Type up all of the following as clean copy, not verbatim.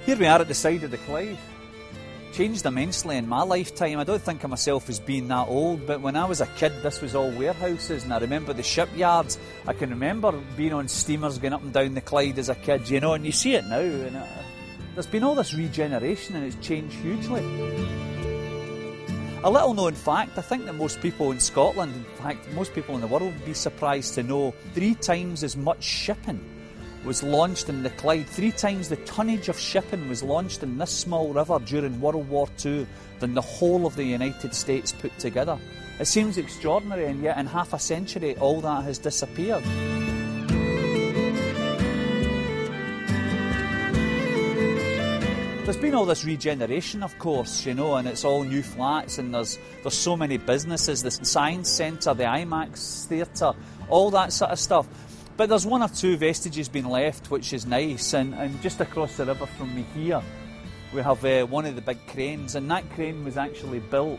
Here we are at the side of the Clyde. Changed immensely in my lifetime. I don't think of myself as being that old, but when I was a kid this was all warehouses, and I remember the shipyards. I can remember being on steamers going up and down the Clyde as a kid, you know, and you see it now. And there's been all this regeneration and it's changed hugely. A little known fact, I think that most people in Scotland, in fact most people in the world, would be surprised to know 3 times as much shipping was launched in the Clyde. 3 times the tonnage of shipping was launched in this small river during World War II than the whole of the United States put together. It seems extraordinary, and yet in half a century all that has disappeared. There's been all this regeneration, of course, you know, and it's all new flats, and there's so many businesses, the Science Centre, the IMAX Theatre, all that sort of stuff. But there's 1 or 2 vestiges been left, which is nice, and just across the river from me here we have one of the big cranes, and that crane was actually built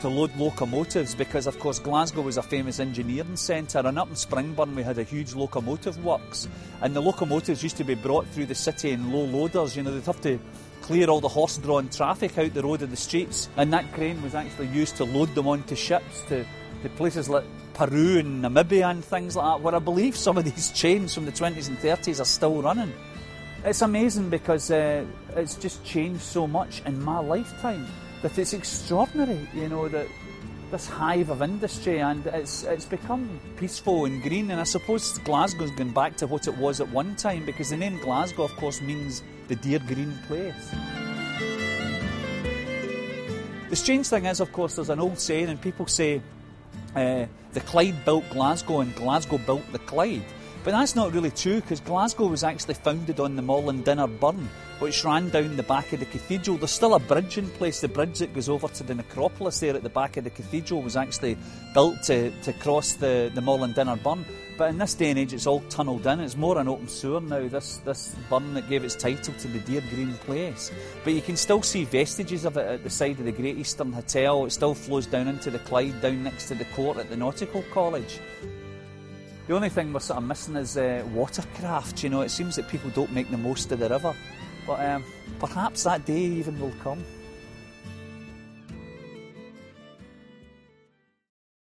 to load locomotives because, of course, Glasgow was a famous engineering centre, and up in Springburn we had a huge locomotive works, and the locomotives used to be brought through the city in low loaders. You know, they'd have to clear all the horse-drawn traffic out the road of the streets, and that crane was actually used to load them onto ships to places like Peru and Namibia and things like that, where I believe some of these trains from the 20s and 30s are still running. It's amazing because it's just changed so much in my lifetime that it's extraordinary, you know, that this hive of industry, and it's become peaceful and green. And I suppose Glasgow's gone back to what it was at one time, because the name Glasgow, of course, means the dear green place. The strange thing is, of course, there's an old saying, and people say the Clyde built Glasgow and Glasgow built the Clyde. But that's not really true, because Glasgow was actually founded on the Moreland Dinner Burn, which ran down the back of the cathedral. There's still a bridge in place. The bridge that goes over to the necropolis there at the back of the cathedral was actually built to cross the Moreland Dinner Burn. But in this day and age it's all tunnelled in. It's more an open sewer now, this burn that gave its title to the Dear Green Place. But you can still see vestiges of it at the side of the Great Eastern Hotel. It still flows down into the Clyde, down next to the court at the Nautical College. The only thing we're sort of missing is watercraft. You know, it seems that people don't make the most of the river. But perhaps that day even will come.